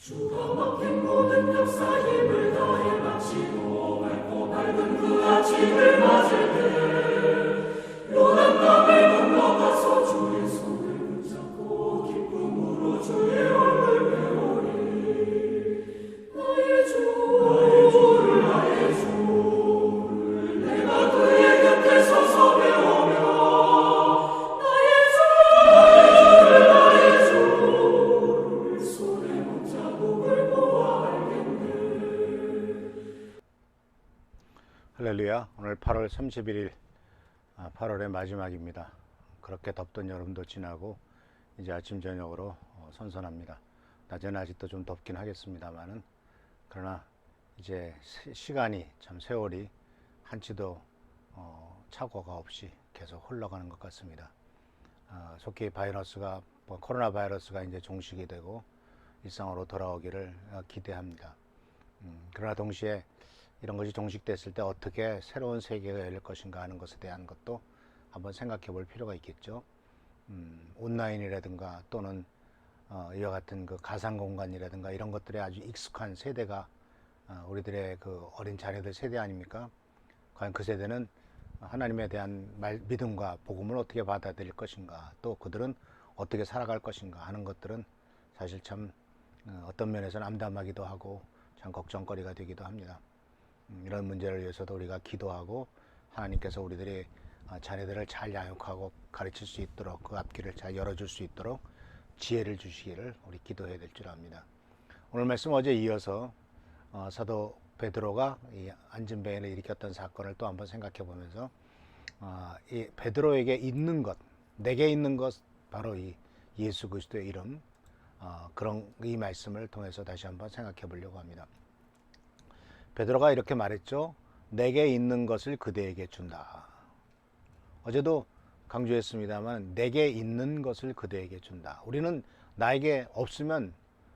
주가 맡긴 모든 역사 힘을 다해 마치고 맑고 밝은 그 아침을 맞을 때 요단강을 건너가서 주의 손을 붙잡고 기쁨으로 주의 얼굴 배우리. 나의 주를 내가 그의 곁에 서서 배우며 나의 주를 손에 못잡고 보아 알겠네. 할렐루야. 오늘 8월 31일 8월의 마지막입니다. 그렇게 덥던 여름도 지나고 이제 아침 저녁으로 선선합니다. 낮에는 아직도 좀 덥긴 하겠습니다만은, 그러나 이제 시간이 참 세월이 한치도 착오가 없이 계속 흘러가는 것 같습니다. 속히 바이러스가 코로나 바이러스가 이제 종식이 되고 일상으로 돌아오기를 기대합니다. 그러나 동시에 이런 것이 종식됐을 때 어떻게 새로운 세계가 열릴 것인가 하는 것에 대한 것도 한번 생각해 볼 필요가 있겠죠. 온라인이라든가 또는 이와 같은 그 가상 공간이라든가 이런 것들에 아주 익숙한 세대가 우리들의 그 어린 자녀들 세대 아닙니까? 과연 그 세대는 하나님에 대한 믿음과 복음을 어떻게 받아들일 것인가, 또 그들은 어떻게 살아갈 것인가 하는 것들은 사실 참 어떤 면에서는 암담하기도 하고 참 걱정거리가 되기도 합니다. 이런 문제를 위해서도 우리가 기도하고 하나님께서 우리들이 자녀들을 잘 양육하고 가르칠 수 있도록 그 앞길을 잘 열어줄 수 있도록 지혜를 주시기를 우리 기도해야 될 줄 압니다. 오늘 말씀 어제 이어서 사도 베드로가 이 안진뱅이를 일으켰던 사건을 또 한번 생각해 보면서 이 베드로에게 있는 것, 내게 있는 것, 바로 이 예수 그리스도의 이름, 그런 이 말씀을 통해서 다시 한번 생각해 보려고 합니다. 베드로가 이렇게 말했죠. 내게 있는 것을 그대에게 준다. 어제도 강조했습니다만, 내게 있는 것을 그대에게 준다. 우리는 나에게 없으면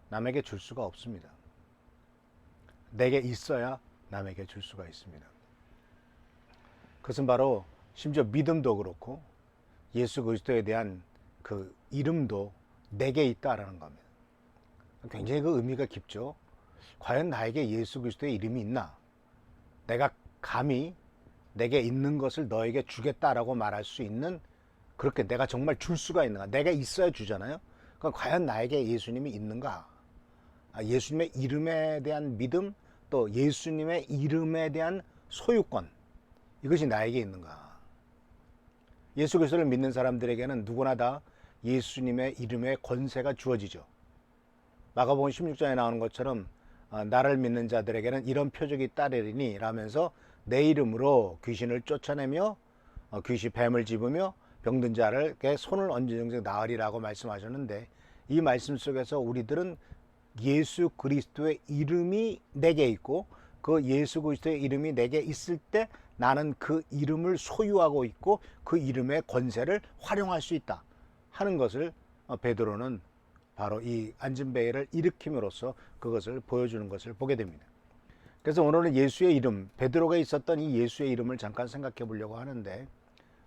남에게 줄 수가 없습니다. 내게 있어야 남에게 줄 수가 있습니다. 그것은 바로 심지어 믿음도 그렇고 예수 그리스도에 대한 그 이름도 내게 있다라는 겁니다. 굉장히 그 의미가 깊죠. 과연 나에게 예수 그리스도의 이름이 있나? 내가 감히 내게 있는 것을 너에게 주겠다라고 말할 수 있는, 그렇게 내가 정말 줄 수가 있는가? 내가 있어야 주잖아요. 그럼 과연 나에게 예수님이 있는가? 예수님의 이름에 대한 믿음, 또 예수님의 이름에 대한 소유권, 이것이 나에게 있는가? 예수 그리스도를 믿는 사람들에게는 누구나 다 예수님의 이름의 권세가 주어지죠. 마가복음 16장에 나오는 것처럼 나를 믿는 자들에게는 이런 표적이 따르리니 라면서 내 이름으로 귀신을 쫓아내며 귀신 뱀을 집으며 병든 자에게 손을 얹은 정색 나으리라고 말씀하셨는데, 이 말씀 속에서 우리들은 예수 그리스도의 이름이 내게 있고 그 예수 그리스도의 이름이 내게 있을 때 나는 그 이름을 소유하고 있고 그 이름의 권세를 활용할 수 있다 하는 것을 베드로는 바로 이 안진뱅이를 일으킴으로써 그것을 보여주는 것을 보게 됩니다. 그래서 오늘은 예수의 이름, 베드로가 있었던 이 예수의 이름을 잠깐 생각해 보려고 하는데,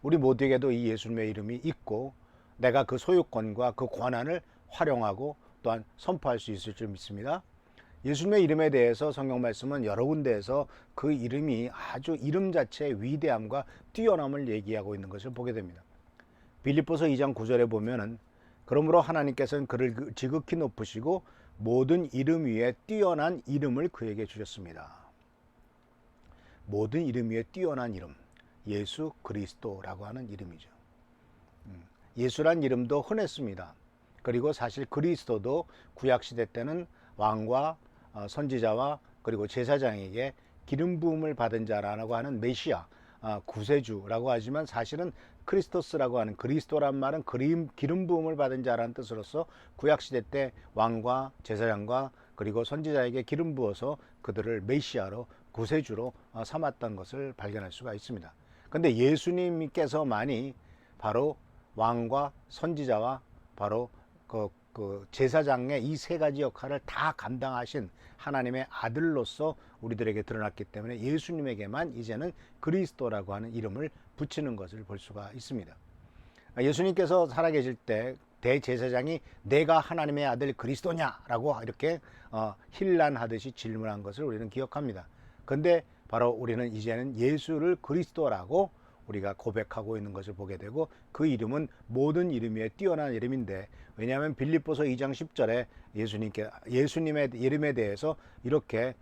우리 모두에게도 이 예수님의 이름이 있고 내가 그 소유권과 그 권한을 활용하고 또한 선포할 수 있을 줄 믿습니다. 예수님의 이름에 대해서 성경 말씀은 여러 군데에서 그 이름이 아주 이름 자체의 위대함과 뛰어남을 얘기하고 있는 것을 보게 됩니다. 빌립보서 2장 9절에 보면은 그러므로 하나님께서는 그를 지극히 높으시고 모든 이름 위에 뛰어난 이름을 그에게 주셨습니다. 모든 이름 위에 뛰어난 이름, 예수 그리스도라고 하는 이름이죠. 예수란 이름도 흔했습니다. 그리고 사실 그리스도도 구약시대 때는 왕과 선지자와 그리고 제사장에게 기름 부음을 받은 자라고 하는 메시아, 구세주라고 하지만 사실은 크리스토스라고 하는, 그리스도란 말은 기름 부음을 받은 자라는 뜻으로서 구약시대 때 왕과 제사장과 그리고 선지자에게 기름 부어서 그들을 메시아로, 구세주로 삼았던 것을 발견할 수가 있습니다. 그런데 예수님께서만이 바로 왕과 선지자와 바로 그 제사장의 이 세 가지 역할을 다 감당하신 하나님의 아들로서 우리들에게 드러났기 때문에 예수님에게만 이제는 그리스도라고 하는 이름을 붙이는 것을 볼 수가 있습니다. 예수님께서 살아계실 때 대제사장이 내가 하나님의 아들 그리스도냐라고 이렇게 힐난하듯이 질문한 것을 우리는 기억합니다. 근데 바로 우리는 이제는 예수를 그리스도라고 우리가 고백하고 있는 것을 보게 되고, 그 이름은 모든 이름 위에 뛰어난 이름인데, 왜냐하면 빌립보서 2장 10절에 예수님의 이름에 대해서 이렇게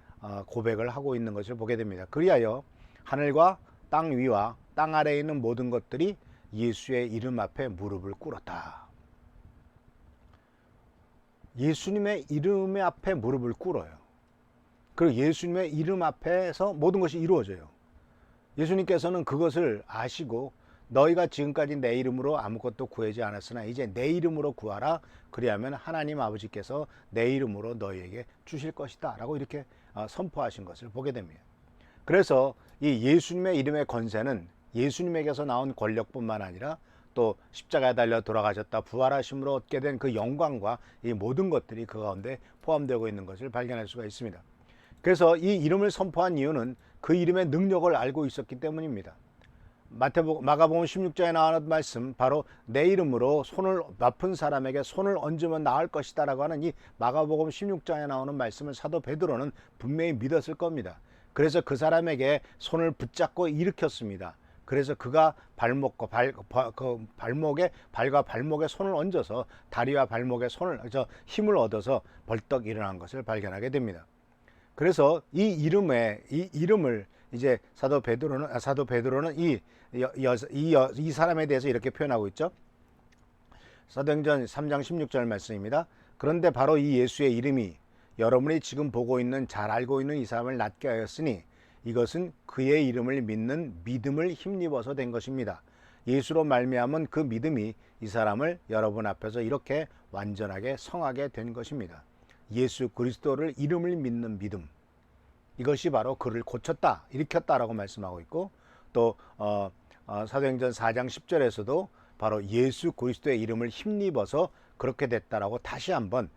고백을 하고 있는 것을 보게 됩니다. 그리하여 하늘과 땅 위와 땅 아래에 있는 모든 것들이 예수의 이름 앞에 무릎을 꿇었다. 예수님의 이름 앞에 무릎을 꿇어요. 그리고 예수님의 이름 앞에서 모든 것이 이루어져요. 예수님께서는 그것을 아시고 너희가 지금까지 내 이름으로 아무것도 구하지 않았으나 이제 내 이름으로 구하라. 그리하면 하나님 아버지께서 내 이름으로 너희에게 주실 것이다 라고 이렇게 선포하신 것을 보게 됩니다. 그래서 이 예수님의 이름의 권세는 예수님에게서 나온 권력뿐만 아니라 또 십자가에 달려 돌아가셨다 부활하심으로 얻게 된 그 영광과 이 모든 것들이 그 가운데 포함되고 있는 것을 발견할 수가 있습니다. 그래서 이 이름을 선포한 이유는 그 이름의 능력을 알고 있었기 때문입니다. 마가복음 16장에 나오는 말씀, 바로 내 이름으로 손을 아픈 사람에게 손을 얹으면 나을 것이다 라고 하는 이 마가복음 16장에 나오는 말씀을 사도 베드로는 분명히 믿었을 겁니다. 그래서 그 사람에게 손을 붙잡고 일으켰습니다. 그래서 그가 발과 발목에 손을 얹어서 다리와 발목에 힘을 얻어서 벌떡 일어난 것을 발견하게 됩니다. 그래서 이 이름을 이제 사도 베드로는 이 사람에 대해서 이렇게 표현하고 있죠. 사도행전 3장 16절 말씀입니다. 그런데 바로 이 예수의 이름이 여러분이 지금 보고 있는, 잘 알고 있는 이 사람을 낫게 하였으니 이것은 그의 이름을 믿는 믿음을 힘입어서 된 것입니다. 예수로 말미암은 그 믿음이 이 사람을 여러분 앞에서 이렇게 완전하게 성하게 된 것입니다. 예수 그리스도를 이름을 믿는 믿음, 이것이 바로 그를 고쳤다, 일으켰다라고 말씀하고 있고, 또 사도행전 4장 10절에서도 바로 예수 그리스도의 이름을 힘입어서 그렇게 됐다라고 다시 한번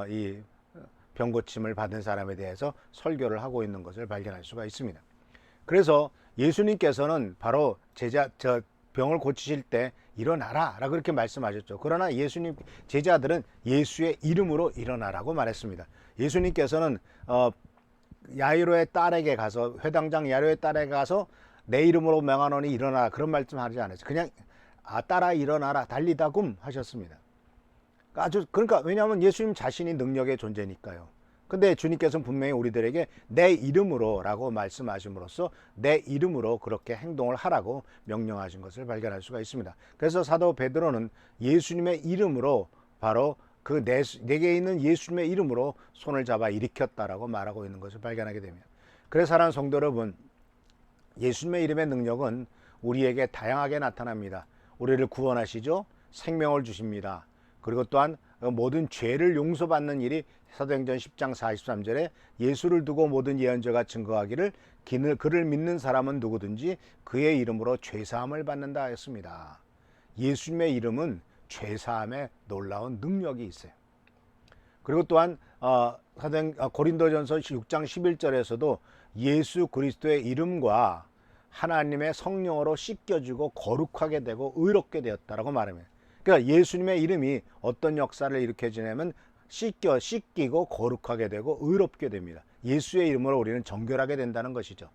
이 병고침을 받은 사람에 대해서 설교를 하고 있는 것을 발견할 수가 있습니다. 그래서 예수님께서는 바로 병을 고치실 때 일어나라 라고 그렇게 말씀하셨죠. 그러나 예수님 제자들은 예수의 이름으로 일어나라고 말했습니다. 예수님께서는 야이로의 딸에게 가서, 회당장 야이로의 딸에게 가서 내 이름으로 명하노니 일어나라 그런 말씀하지 않았어요. 그냥 딸아 일어나라 달리다굼 하셨습니다. 그러니까 왜냐하면 예수님 자신이 능력의 존재니까요. 근데 주님께서는 분명히 우리들에게 내 이름으로 라고 말씀하심으로써 내 이름으로 그렇게 행동을 하라고 명령하신 것을 발견할 수가 있습니다. 그래서 사도 베드로는 예수님의 이름으로, 바로 그 내게 있는 예수님의 이름으로 손을 잡아 일으켰다라고 말하고 있는 것을 발견하게 됩니다. 그래서 사랑하는 성도 여러분, 예수님의 이름의 능력은 우리에게 다양하게 나타납니다. 우리를 구원하시죠. 생명을 주십니다. 그리고 또한 모든 죄를 용서받는 일이 사도행전 10장 43절에 예수를 두고 모든 예언자가 증거하기를 그를 믿는 사람은 누구든지 그의 이름으로 죄사함을 받는다 하였습니다. 예수님의 이름은 죄사함에 놀라운 능력이 있어요. 그리고 또한 고린도전서 6장 11절에서도 예수 그리스도의 이름과 하나님의 성령으로 씻겨주고 거룩하게 되고 의롭게 되었다라고 말합니다. 그러니까 예수님의 이름이 어떤 역사를 일으켜주냐면 씻기고 거룩하게 되고 의롭게 됩니다. 예수의 이름으로 우리는 정결하게 된다는 것이죠.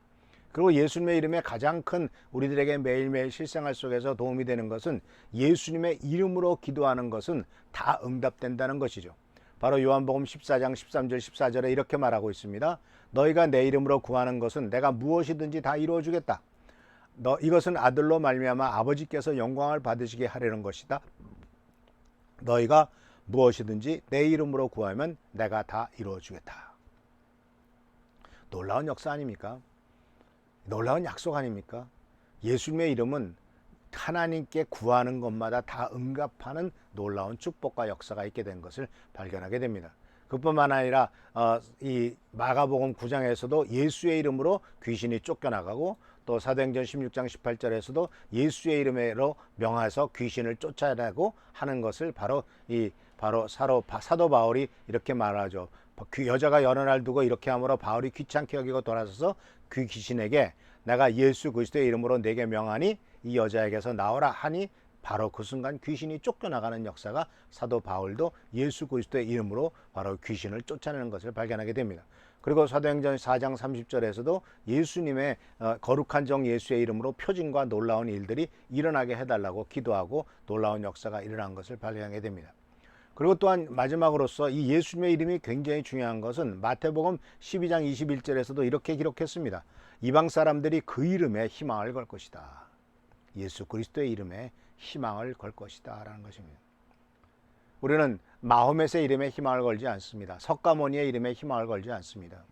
그리고 예수님의 이름에 가장 큰 우리들에게 매일매일 실생활 속에서 도움이 되는 것은 예수님의 이름으로 기도하는 것은 다 응답된다는 것이죠. 바로 요한복음 14장 13절 14절에 이렇게 말하고 있습니다. 너희가 내 이름으로 구하는 것은 내가 무엇이든지 다 이루어 주겠다. 이것은 아들로 말미암아 아버지께서 영광을 받으시게 하려는 것이다. 너희가 무엇이든지 내 이름으로 구하면 내가 다 이루어 주겠다. 놀라운 역사 아닙니까? 놀라운 약속 아닙니까? 예수님의 이름은 하나님께 구하는 것마다 다 응답하는 놀라운 축복과 역사가 있게 된 것을 발견하게 됩니다. 그뿐만 아니라 이 마가복음 9장에서도 예수의 이름으로 귀신이 쫓겨나가고, 또 사도행전 16장 18절에서도 예수의 이름으로 명하여서 귀신을 쫓아내고 하는 것을 바로 사도 바울이 이렇게 말하죠. 여자가 여러 날 두고 이렇게 함으로 바울이 귀찮게 여기고 돌아서서 그 귀신에게 내가 예수 그리스도의 이름으로 내게 명하니 이 여자에게서 나오라 하니 바로 그 순간 귀신이 쫓겨나가는 역사가 사도 바울도 예수 그리스도의 이름으로 바로 귀신을 쫓아내는 것을 발견하게 됩니다. 그리고 사도행전 4장 30절에서도 예수님의 거룩한 종 예수의 이름으로 표징과 놀라운 일들이 일어나게 해달라고 기도하고 놀라운 역사가 일어난 것을 발견하게 됩니다. 그리고 또한 마지막으로서 이 예수님의 이름이 굉장히 중요한 것은 마태복음 12장 21절에서도 이렇게 기록했습니다. 이방 사람들이 그 이름에 희망을 걸 것이다. 예수 그리스도의 이름에 희망을 걸 것이다 라는 것입니다. 우리는 마호멧의 이름에 희망을 걸지 않습니다. 석가모니의 이름에 희망을 걸지 않습니다.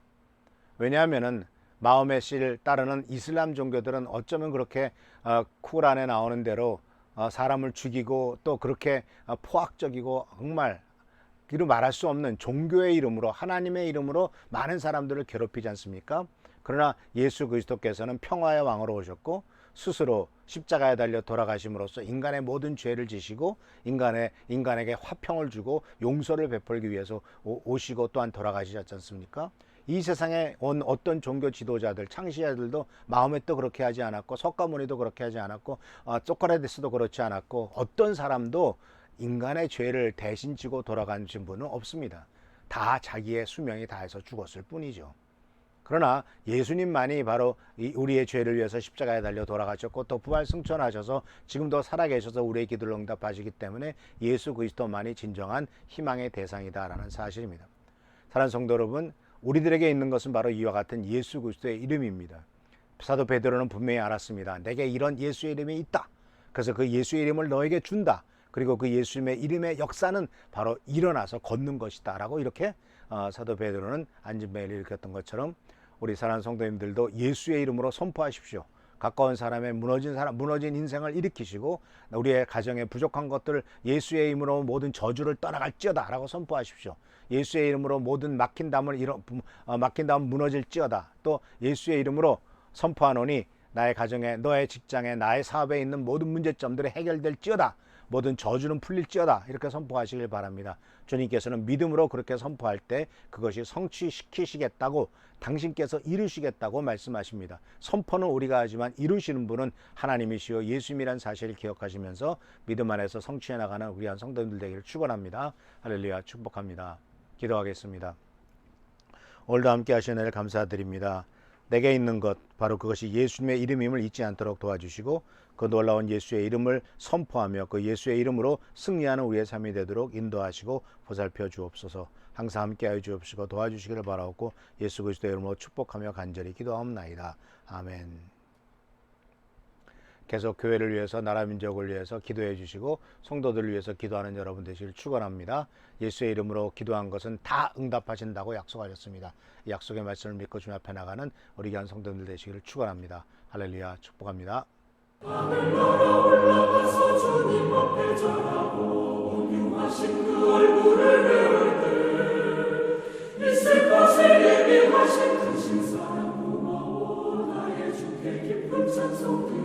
왜냐하면 마호멧을 따르는 이슬람 종교들은 어쩌면 그렇게 쿠란에 나오는 대로 사람을 죽이고 또 그렇게 포악적이고 정말 이루 말할 수 없는 종교의 이름으로 하나님의 이름으로 많은 사람들을 괴롭히지 않습니까? 그러나 예수 그리스도께서는 평화의 왕으로 오셨고 스스로 십자가에 달려 돌아가심으로써 인간의 모든 죄를 지시고 인간에게 화평을 주고 용서를 베풀기 위해서 오시고 또한 돌아가시지 않습니까? 이 세상에 온 어떤 종교 지도자들, 창시자들도 마호멧도 그렇게 하지 않았고 석가모니도 그렇게 하지 않았고 소크라테스도 그렇지 않았고 어떤 사람도 인간의 죄를 대신 지고 돌아가신 분은 없습니다. 다 자기의 수명이 다해서 죽었을 뿐이죠. 그러나 예수님만이 바로 우리의 죄를 위해서 십자가에 달려 돌아가셨고 또 부활 승천하셔서 지금도 살아계셔서 우리의 기도를 응답하시기 때문에 예수 그리스도만이 진정한 희망의 대상이다라는 사실입니다. 사랑하는 성도 여러분, 우리들에게 있는 것은 바로 이와 같은 예수 그리스도의 이름입니다. 사도 베드로는 분명히 알았습니다. 내게 이런 예수의 이름이 있다. 그래서 그 예수의 이름을 너에게 준다. 그리고 그 예수님의 이름의 역사는 바로 일어나서 걷는 것이다 라고 이렇게 사도 베드로는 안진뱅이를 일으켰던 것처럼 우리 사랑하는 성도님들도 예수의 이름으로 선포하십시오. 가까운 사람의 무너진 인생을 일으키시고 우리의 가정에 부족한 것들을 예수의 이름으로 모든 저주를 떠나갈지어다 라고 선포하십시오. 예수의 이름으로 모든 막힌 담은 무너질지어다. 또 예수의 이름으로 선포하노니 나의 가정에 너의 직장에 나의 사업에 있는 모든 문제점들이 해결될지어다. 모든 저주는 풀릴지어다. 이렇게 선포하시길 바랍니다. 주님께서는 믿음으로 그렇게 선포할 때 그것이 성취시키시겠다고 당신께서 이루시겠다고 말씀하십니다. 선포는 우리가 하지만 이루시는 분은 하나님이시요 예수님이라는 사실을 기억하시면서 믿음 안에서 성취해 나가는 우리 한 성도님들 되기를 축원합니다. 할렐루야, 축복합니다. 기도하겠습니다. 오늘도 함께 하시는 일 감사드립니다. 내게 있는 것 바로 그것이 예수님의 이름임을 잊지 않도록 도와주시고 그 놀라운 예수의 이름을 선포하며 그 예수의 이름으로 승리하는 우리의 삶이 되도록 인도하시고 보살펴 주옵소서. 항상 함께하여 주옵시고 도와주시기를 바라옵고 예수 그리스도의 이름으로 축복하며 간절히 기도하옵나이다. 아멘. 계속 교회를 위해서 나라 민족을 위해서 기도해 주시고 성도들을 위해서 기도하는 여러분 되시길 축원합니다. 예수의 이름으로 기도한 것은 다 응답하신다고 약속하셨습니다. 이 약속의 말씀을 믿고 주님 앞에 나가는 우리 귀한 성도들 되시기를 축원합니다. 할렐루야, 축복합니다. 하늘나라 올라가서 주님 앞에 절하고 온유하신 그 얼굴을 배울 때 있을 것을 예비하신 그 신사랑 고마워 나의 주께 깊은 찬송